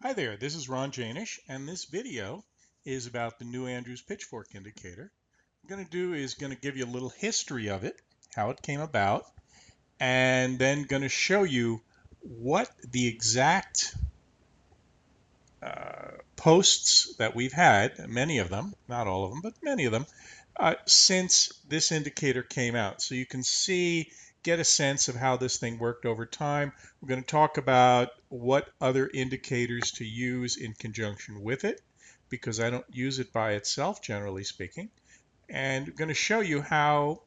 Hi there, this is Ron Janish, and this video is about the new Andrews Pitchfork Indicator. What I'm going to do is going to give you a little history of it, how it came about, and then going to show you what the exact posts that we've had, many of them, not all of them, but many of them, since this indicator came out. So you can see, get a sense of how this thing worked over time. We're going to talk about what other indicators to use in conjunction with it, because I don't use it by itself, generally speaking. And I'm going to show you how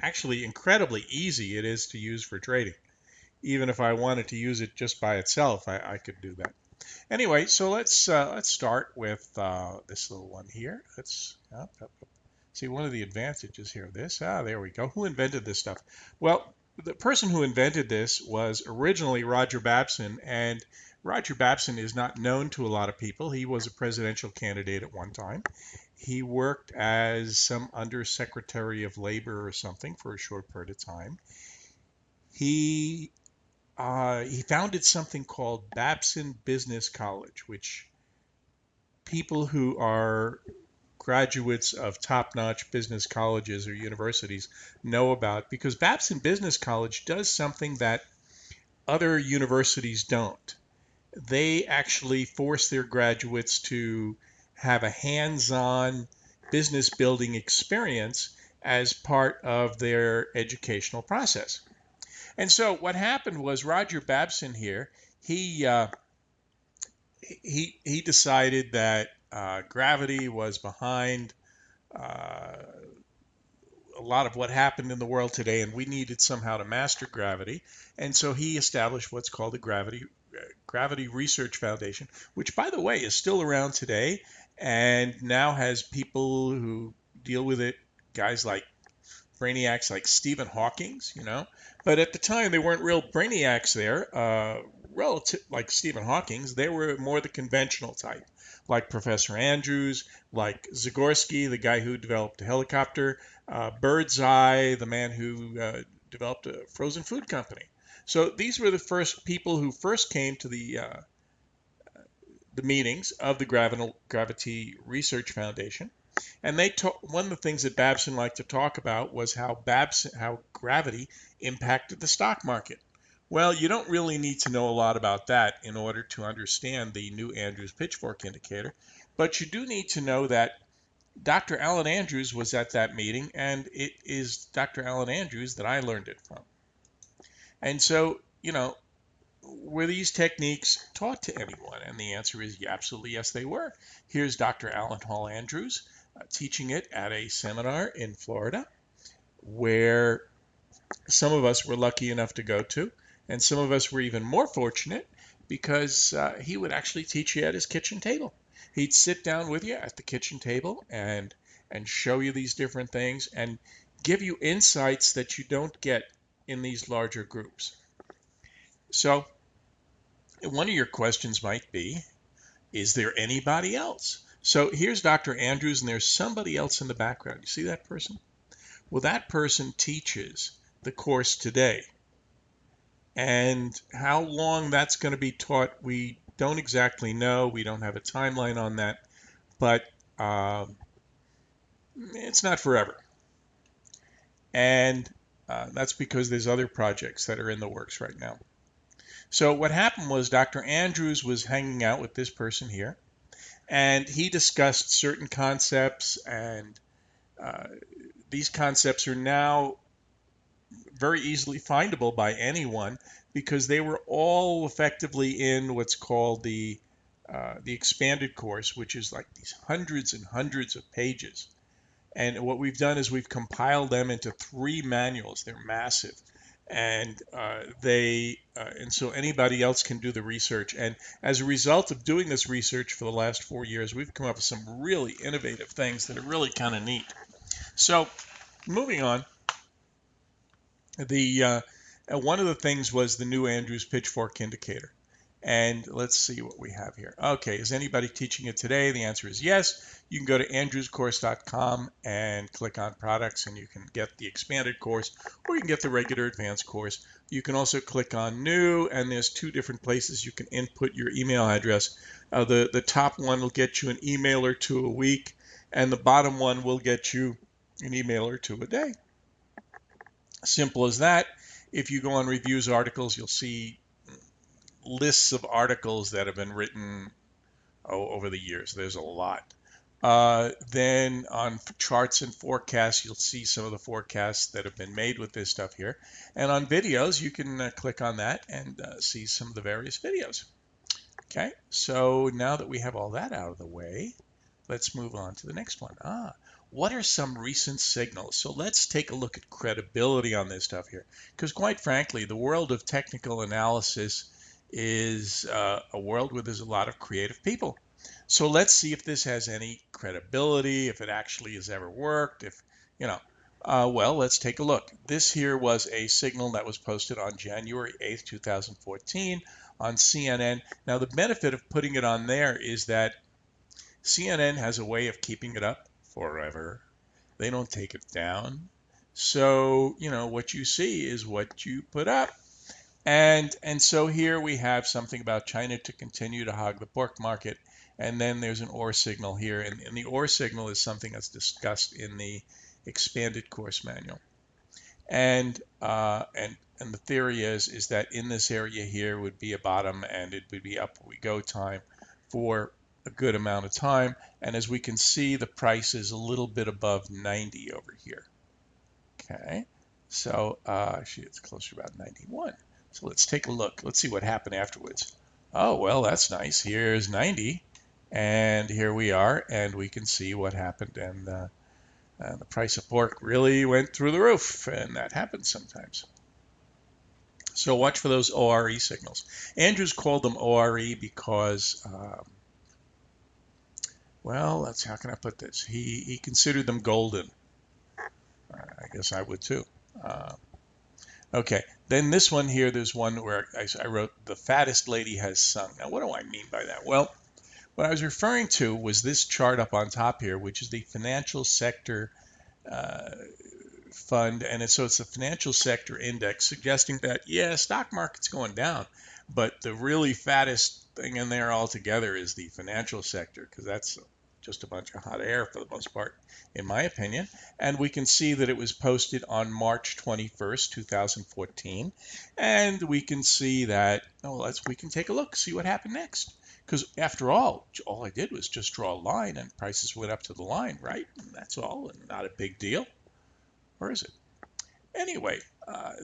actually incredibly easy it is to use for trading. Even if I wanted to use it just by itself, I could do that. Anyway, so let's start with this little one here. Let's see one of the advantages here of this. There we go. Who invented this stuff? Well, the person who invented this was originally Roger Babson, and Roger Babson is not known to a lot of people. He was a presidential candidate at one time. He worked as some undersecretary of labor or something for a short period of time. He founded something called Babson Business College, which people who are graduates of top-notch business colleges or universities know about, because Babson Business College does something that other universities don't. They actually force their graduates to have a hands-on business building experience as part of their educational process. And so what happened was Roger Babson here, he uh, he decided that gravity was behind uh, a lot of what happened in the world today, and we needed somehow to master gravity. And so he established what's called the Gravity Research Foundation, which, by the way, is still around today, and now has people who deal with it, guys like brainiacs like Stephen Hawking. But at the time, they weren't real brainiacs there. Relative like Stephen Hawking's, they were more the conventional type, like Professor Andrews, like Zagorski, the guy who developed the helicopter, Birdseye, the man who developed a frozen food company. So these were the first people who first came to the meetings of the Gravity Research Foundation. And one of the things that Babson liked to talk about was how gravity impacted the stock market. Well, you don't really need to know a lot about that in order to understand the new Andrews Pitchfork Indicator, but you do need to know that Dr. Alan Andrews was at that meeting, and it is Dr. Alan Andrews that I learned it from. And so, were these techniques taught to anyone? And the answer is absolutely yes, they were. Here's Dr. Alan Hall Andrews teaching it at a seminar in Florida, where some of us were lucky enough to go to, and some of us were even more fortunate because he would actually teach you at his kitchen table. He'd sit down with you at the kitchen table and show you these different things and give you insights that you don't get in these larger groups. So one of your questions might be, is there anybody else? So here's Dr. Andrews, and there's somebody else in the background. You see that person? Well, that person teaches the course today. And how long that's going to be taught, we don't exactly know. We don't have a timeline on that, but it's not forever. And that's because there's other projects that are in the works right now. So what happened was Dr. Andrews was hanging out with this person here, and he discussed certain concepts, and these concepts are now very easily findable by anyone because they were all effectively in what's called the expanded course, which is like these hundreds and hundreds of pages. And what we've done is we've compiled them into 3 manuals. They're massive, and so anybody else can do the research. And as a result of doing this research for the last 4 years, we've come up with some really innovative things that are really kind of neat. So moving on, the one of the things was the new Andrews Pitchfork Indicator. And let's see what we have here. Okay, is anybody teaching it today? The answer is yes. You can go to andrewscourse.com and click on products, and you can get the expanded course, or you can get the regular advanced course. You can also click on new, and there's two different places you can input your email address. The top one will get you an email or two a week, and the bottom one will get you an email or two a day. Simple as that. If you go on reviews articles, you'll see lists of articles that have been written over the years. There's a lot. Then on charts and forecasts, you'll see some of the forecasts that have been made with this stuff here. And on videos, you can click on that and see some of the various videos. Okay, so now that we have all that out of the way, let's move on to the next one. What are some recent signals? So let's take a look at credibility on this stuff here. Because quite frankly, the world of technical analysis is a world where there's a lot of creative people. So let's see if this has any credibility, if it actually has ever worked, if, well, let's take a look. This here was a signal that was posted on January 8th, 2014 on CNN. Now, the benefit of putting it on there is that CNN has a way of keeping it up forever. They don't take it down. So, what you see is what you put up. And so here we have something about China to continue to hog the pork market. And then there's an OR signal here. And the OR signal is something that's discussed in the expanded course manual. And the theory is that in this area here would be a bottom, and it would be up we go time for a good amount of time. And as we can see, the price is a little bit above 90 over here. Okay, so actually it's closer to about 91. So let's take a look. Let's see what happened afterwards. Oh, well, that's nice. Here's 90, and here we are, and we can see what happened. And the price of pork really went through the roof, and that happens sometimes. So watch for those ORE signals. Andrews called them ORE because, well, that's how can I put this? He considered them golden. I guess I would too. Okay, then this one here, there's one where I wrote, the fattest lady has sung. Now, what do I mean by that? Well, what I was referring to was this chart up on top here, which is the financial sector fund, and so it's the financial sector index, suggesting that, yeah, stock market's going down, but the really fattest thing in there altogether is the financial sector, because that's just a bunch of hot air for the most part, in my opinion. And we can see that it was posted on March 21st, 2014. And we can see that, we can take a look, see what happened next. Because after all I did was just draw a line and prices went up to the line, right? And that's all, and not a big deal. Or is it? Anyway,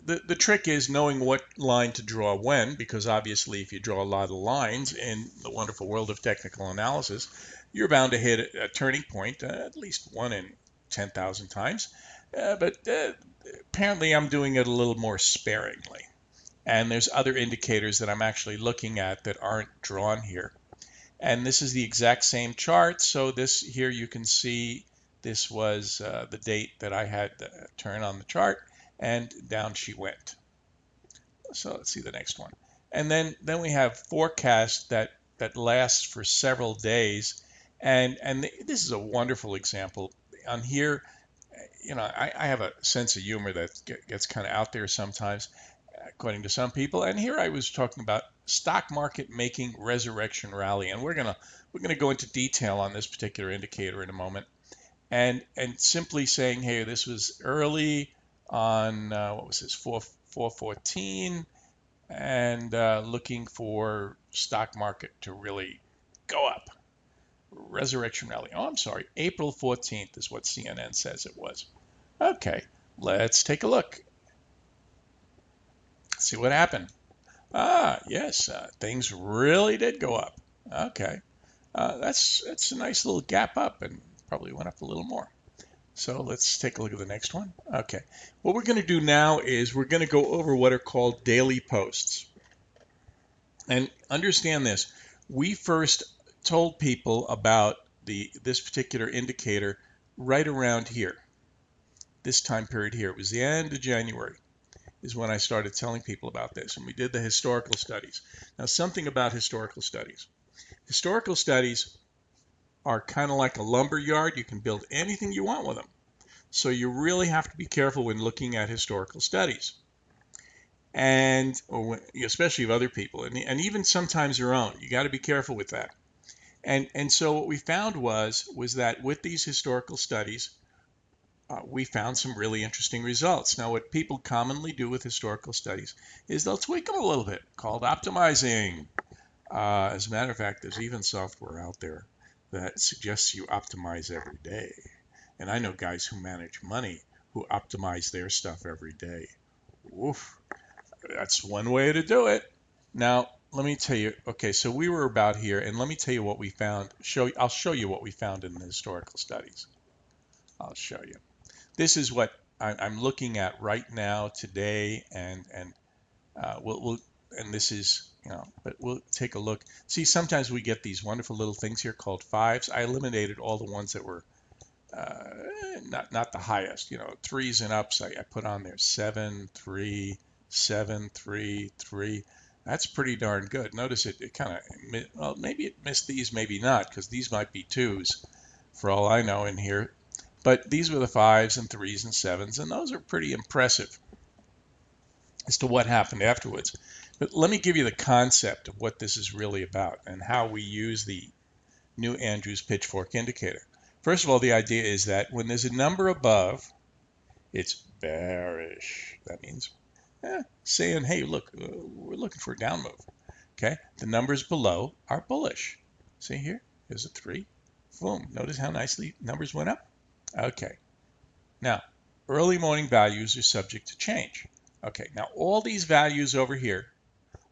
the trick is knowing what line to draw when, because obviously if you draw a lot of lines in the wonderful world of technical analysis, you're bound to hit a turning point at least 1 in 10,000 times. But apparently I'm doing it a little more sparingly. And there's other indicators that I'm actually looking at that aren't drawn here. And this is the exact same chart. So this here you can see this was the date that I had turn on the chart, and down she went. So let's see the next one. And then we have forecast that lasts for several days. And this is a wonderful example. On here, I have a sense of humor that gets kind of out there sometimes, according to some people. And here I was talking about stock market making resurrection rally, and we're gonna go into detail on this particular indicator in a moment. And simply saying, hey, this was early on, what was this, 414, and looking for stock market to really go up. Resurrection rally. Oh, I'm sorry, April 14th is what CNN says it was. Okay, let's take a look. See what happened. Yes, things really did go up. Okay, that's a nice little gap up, and probably went up a little more. So let's take a look at the next one. Okay, what we're going to do now is we're going to go over what are called daily posts. And understand this, we first told people about this particular indicator right around here, this time period here. It was the end of January. is when I started telling people about this, and we did the historical studies. Now, something about historical studies. Historical studies are kind of like a lumber yard. You can build anything you want with them. So you really have to be careful when looking at historical studies, and especially of other people, and even sometimes your own. You got to be careful with that. And so what we found was that with these historical studies, we found some really interesting results. Now, what people commonly do with historical studies is they'll tweak them a little bit, called optimizing. As a matter of fact, there's even software out there that suggests you optimize every day. And I know guys who manage money who optimize their stuff every day. Oof, that's one way to do it. Now, let me tell you, okay, so we were about here, and let me tell you what we found. I'll show you what we found in the historical studies. I'll show you. This is what I'm looking at right now today, and and this is, but we'll take a look. See, sometimes we get these wonderful little things here called fives. I eliminated all the ones that were not the highest, threes and ups. I put on there 7, 3, 7, 3, 3. That's pretty darn good. Notice it kind of, well, maybe it missed these, maybe not, because these might be twos for all I know in here. But these were the fives and threes and sevens, and those are pretty impressive as to what happened afterwards. But let me give you the concept of what this is really about and how we use the new Andrews Pitchfork Indicator. First of all, the idea is that when there's a number above, it's bearish. That means saying, hey, look, we're looking for a down move. Okay, the numbers below are bullish. See here, there's a 3. Boom, notice how nicely numbers went up? Okay, now early morning values are subject to change. Okay, now all these values over here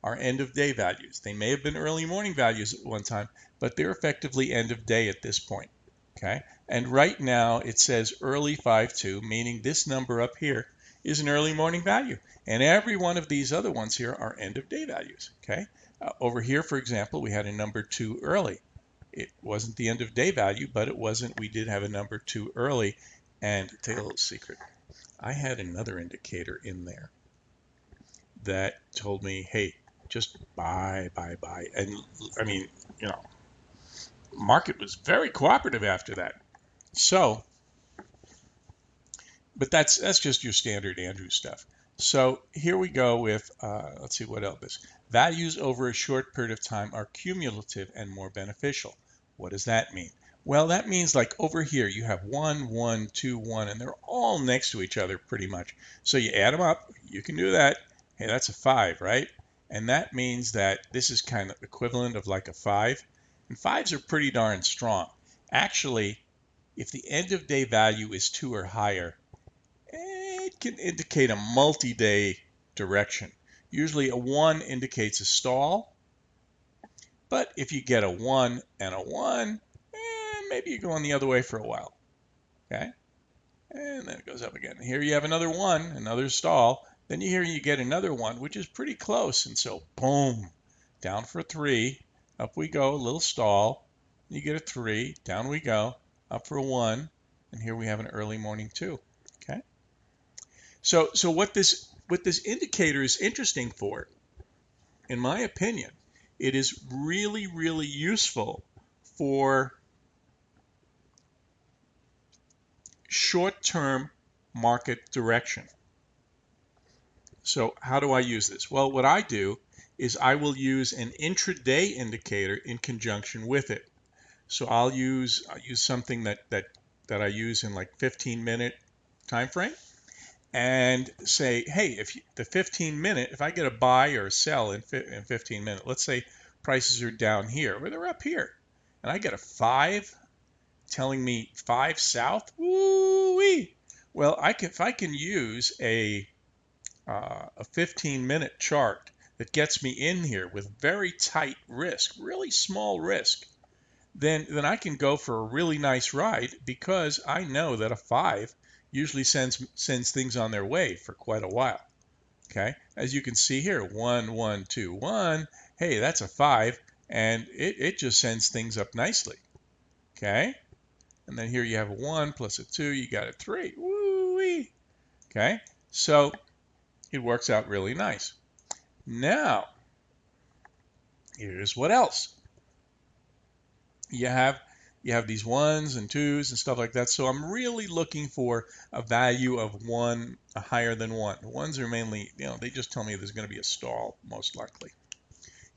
are end of day values. They may have been early morning values at one time, but they're effectively end of day at this point. Okay, and right now it says early 5-2, meaning this number up here is an early morning value, and every one of these other ones here are end of day values. Okay, over here, for example, we had a number 2 early. It wasn't the end of day value, but it wasn't. We did have a number 2 early, and tell you a little secret. I had another indicator in there that told me, hey, just buy. And I mean, market was very cooperative after that. So, but that's just your standard Andrews stuff. So here we go with, let's see what else. Values over a short period of time are cumulative and more beneficial. What does that mean? Well, that means like over here, you have 1, 1, 2, 1, and they're all next to each other pretty much. So you add them up, you can do that. Hey, that's a 5, right? And that means that this is kind of equivalent of like a 5. And 5s are pretty darn strong. Actually, if the end of day value is 2 or higher, it can indicate a multi-day direction. Usually a 1 indicates a stall, but if you get a 1 and a 1, maybe you're going the other way for a while. Okay, and then it goes up again. Here you have another 1, another stall. Then you get another 1, which is pretty close, and so boom, down for 3, up we go, a little stall. You get a 3, down we go, up for a 1, and here we have an early morning 2. Okay. So what this indicator is interesting for, in my opinion, it is really, really useful for short-term market direction. So how do I use this? Well, what I do is I will use an intraday indicator in conjunction with it. So I'll use something that I use in like 15-minute time frame, and say, hey, if the 15-minute, if I get a buy or a sell in 15 minutes, let's say prices are down here or they're up here, and I get a 5 telling me 5 south, woo-wee. Well, if I can use a 15-minute chart that gets me in here with very tight risk, really small risk, then I can go for a really nice ride, because I know that a 5 usually sends things on their way for quite a while. Okay, as you can see here, 1, 1, 2, 1. Hey, that's a 5, and it just sends things up nicely. Okay, and then here you have a 1 plus a 2, you got a 3. Woo-wee. Okay, so it works out really nice. Now, here's what else. You have these ones and twos and stuff like that. So I'm really looking for a value of one higher than one. The ones are mainly, they just tell me there's going to be a stall most likely.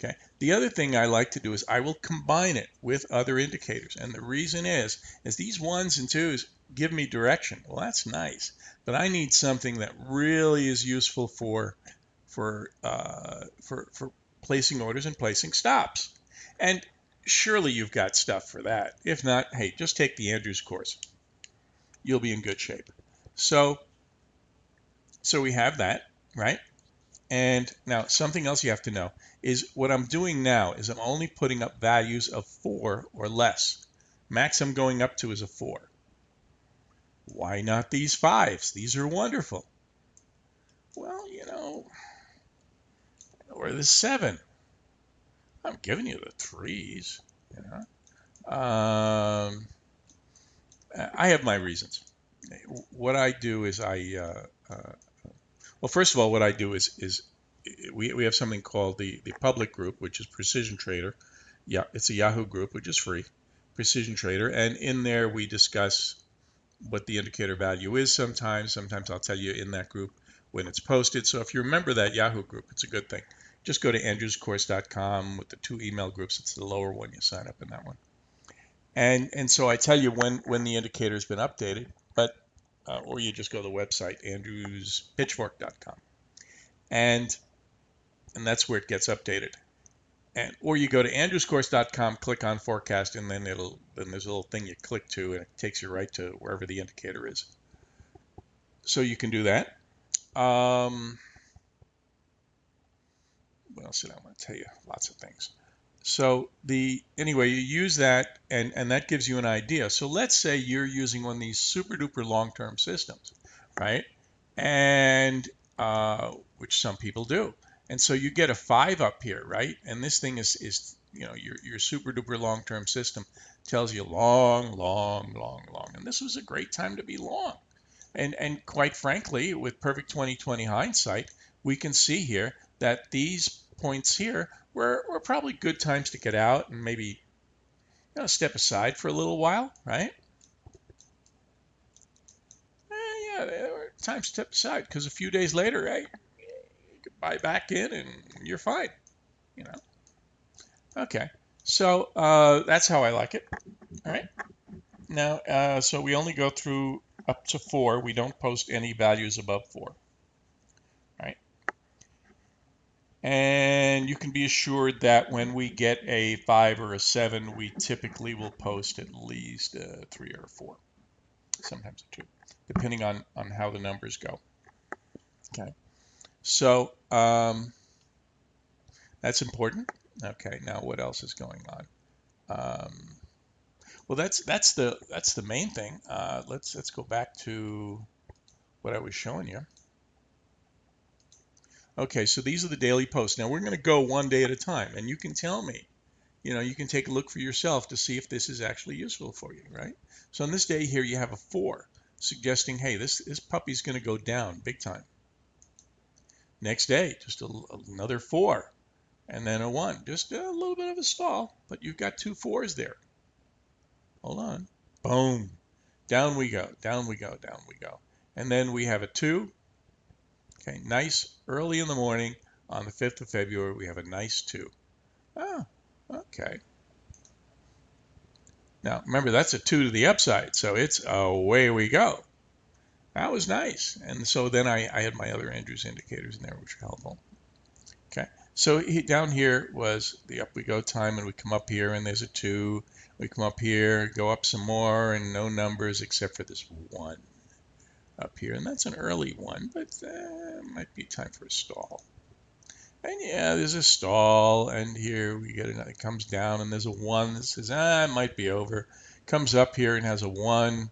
Okay. The other thing I like to do is I will combine it with other indicators. And the reason is these ones and twos give me direction. Well, that's nice, but I need something that really is useful for placing orders and placing stops. And surely you've got stuff for that. If not, hey, just take the Andrews course. You'll be in good shape. So we have that, right? And now something else you have to know is what I'm doing now is I'm only putting up values of 4 or less. Max I'm going up to is a 4. Why not these 5s? These are wonderful. Well, or the 7. I'm giving you the 3s. I have my reasons. What I do is well, first of all, what I do is we have something called the public group, which is Precision Trader. Yeah, it's a Yahoo group, which is free, Precision Trader, and in there we discuss what the indicator value is sometimes. Sometimes I'll tell you in that group when it's posted. So if you remember that Yahoo group, it's a good thing. Just go to andrewscourse.com with the 2 email groups. It's the lower one. You sign up in that one. And so I tell you when the indicator's been updated, but or you just go to the website, andrewspitchfork.com. And that's where it gets updated. Or you go to andrewscourse.com, click on forecast, and then there's a little thing you click to, and it takes you right to wherever the indicator is. So you can do that. What else did I want to tell you? Lots of things. So anyway, you use that, and that gives you an idea. So let's say you're using one of these super duper long-term systems, right? And which some people do. And so you get a 5 up here, right? And this thing is your super duper long-term system tells you long, long, long, long. And this was a great time to be long. And quite frankly, with perfect 20/20 hindsight, we can see here that these points here were probably good times to get out and maybe step aside for a little while, right? Yeah, there were times to step aside because a few days later, right, you could buy back in and you're fine, Okay, so that's how I like it. All right. Now, so we only go through up to 4. We don't post any values above 4. Right. And you can be assured that when we get a 5 or a 7, we typically will post at least 3 or 4, sometimes a 2, depending on how the numbers go. Okay. So that's important. Okay. Now what else is going on? Well, that's the main thing. Let's go back to what I was showing you. Okay, so these are the daily posts. Now we're going to go one day at a time, and you can tell me, you can take a look for yourself to see if this is actually useful for you, right? So on this day here, you have a 4, suggesting, hey, this puppy's going to go down big time. Next day, just another 4, and then a 1, just a little bit of a stall, but you've got 2 4s there. Hold on. Boom. Down we go, down we go, down we go. And then we have a 2. Okay, nice early in the morning on the 5th of February, we have a nice 2. Oh, okay. Now, remember, that's a 2 to the upside, so it's away we go. That was nice. And so then I had my other Andrews indicators in there, which are helpful. Okay, so down here was the up we go time, and we come up here, and there's a 2. We come up here, go up some more, and no numbers except for this 1 up here. And that's an early 1, but might be time for a stall. And yeah, there's a stall, and here we get it comes down, and there's a 1 that says, it might be over. Comes up here and has a 1.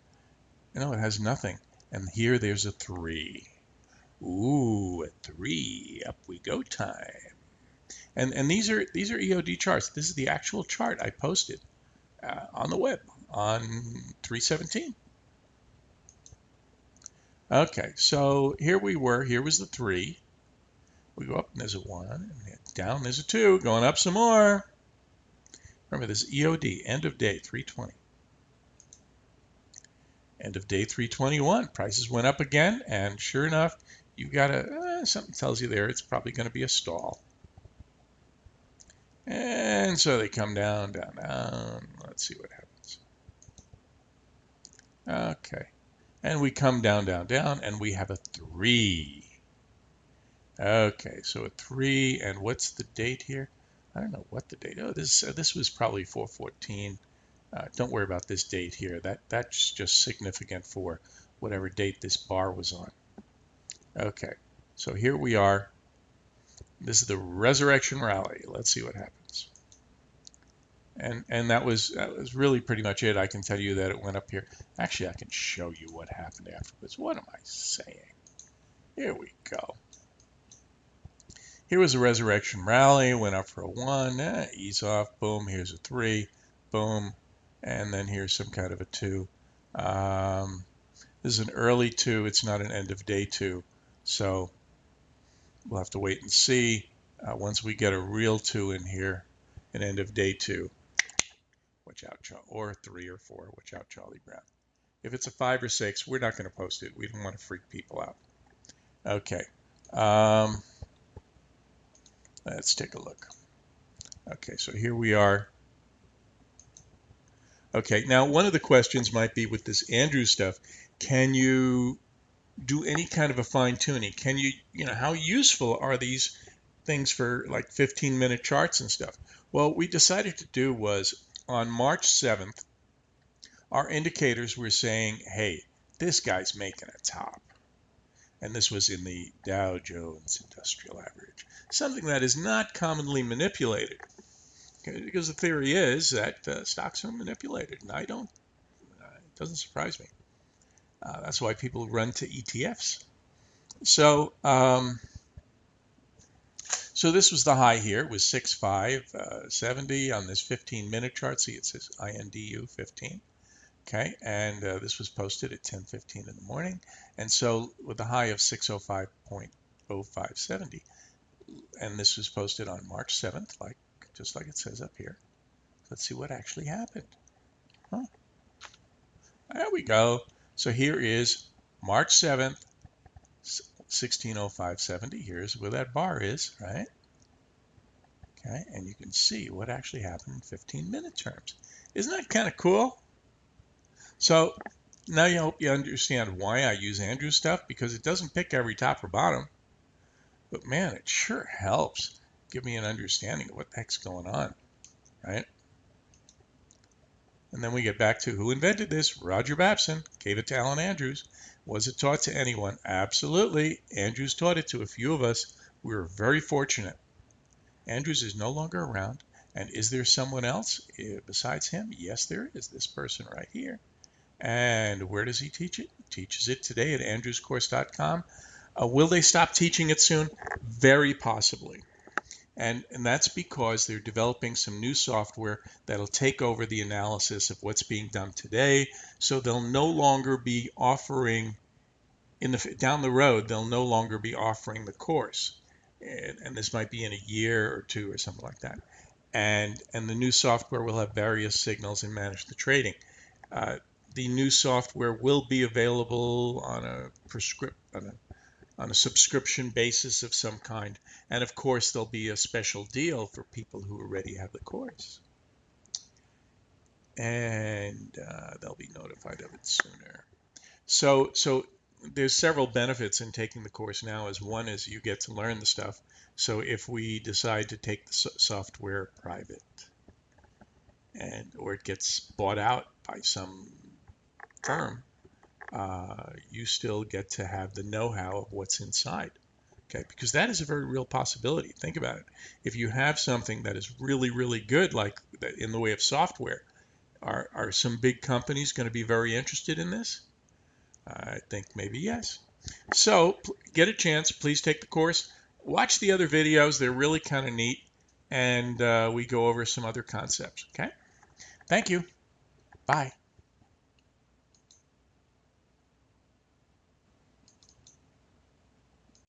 It has nothing. And here there's a 3. Ooh, a 3. Up we go time. And these are EOD charts. This is the actual chart I posted on the web on 3/17. Okay, so here we were. Here was the 3. We go up and there's a 1, and down there's a 2, going up some more. Remember, this EOD, end of day 320. End of day 321, prices went up again, and sure enough, you got something tells you there it's probably going to be a stall. And so they come down, down, down. Let's see what happens. Okay. And we come down, down, down, and we have a 3. Okay, so a 3, and what's the date here? I don't know what the date. Oh, this was probably 414. Don't worry about this date here. That's just significant for whatever date this bar was on. Okay, so here we are. This is the resurrection rally. Let's see what happens. And that was really pretty much it. I can tell you that it went up here. Actually, I can show you what happened afterwards. What am I saying? Here we go. Here was a resurrection rally. Went up for a 1. Ease off. Boom. Here's a 3. Boom. And then here's some kind of a 2. This is an early 2. It's not an end of day 2. So we'll have to wait and see. Once we get a real 2 in here, an end of day 2. Watch out, or 3 or 4. Watch out, Charlie Brown. If it's a 5 or 6, we're not going to post it. We don't want to freak people out. Okay. Let's take a look. Okay, so here we are. Okay, now one of the questions might be with this Andrews stuff, can you do any kind of a fine tuning? Can you, how useful are these things for like 15-minute charts and stuff? Well, what we decided to do was on March 7th, our indicators were saying, hey, this guy's making a top. And this was in the Dow Jones Industrial Average, something that is not commonly manipulated. Because the theory is that stocks are manipulated, and it doesn't surprise me. That's why people run to ETFs. So, so this was the high here. It was 6,570 on this 15-minute chart. See, it says INDU 15. Okay, and this was posted at 10:15 in the morning. And so with a high of 605.0570, and this was posted on March 7th, just like it says up here. Let's see what actually happened. Huh. There we go. So here is March 7th, 1605.70. Here's where that bar is, right? Okay, and you can see what actually happened in 15-minute terms. Isn't that kind of cool? So now you hope you understand why I use Andrews stuff, because it doesn't pick every top or bottom. But man, it sure helps give me an understanding of what the heck's going on, right? And then we get back to who invented this. Roger Babson gave it to Alan Andrews. Was it taught to anyone? Absolutely. Andrews taught it to a few of us. We were very fortunate. Andrews is no longer around. And is there someone else besides him? Yes, there is. This person right here. And where does he teach it? He teaches it today at andrewscourse.com. Will they stop teaching it soon? Very possibly. And that's because they're developing some new software that'll take over the analysis of what's being done today. So they'll no longer be offering, down the road, they'll no longer be offering the course. And this might be in a year or 2 or something like that. And the new software will have various signals and manage the trading. The new software will be available on a subscription basis of some kind. And of course, there'll be a special deal for people who already have the course. And they'll be notified of it sooner. So there's several benefits in taking the course now. As one is you get to learn the stuff. So if we decide to take the software private, or it gets bought out by some firm, you still get to have the know-how of what's inside. Okay, because that is a very real possibility. Think about it. If you have something that is really, really good, like in the way of software, are some big companies going to be very interested in this? I think maybe yes. So get a chance, please take the course. Watch the other videos. They're really kind of neat. And we go over some other concepts. Okay? Thank you. Bye.